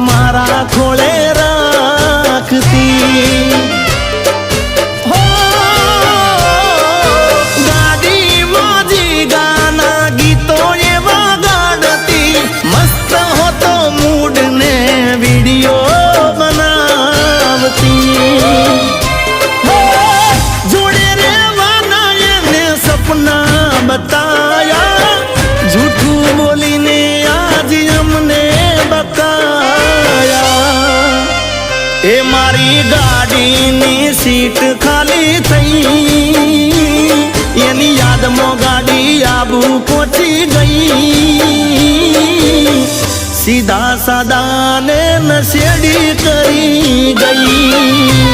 मारा खोले राखती हो गाड़ी माजी गाना गीतो ये वगाड़ती मस्त हो तो मूड ने वीडियो बनावती जोड़े रे वाना ने सपना बताया झूठू बोली ने आज हमने बकाया ए मारी गाड़ी नी सीट खाली थई यानी याद मो गाड़ी आबू पहुंची गई सीधा सादा ने नशेड़ी करी गई।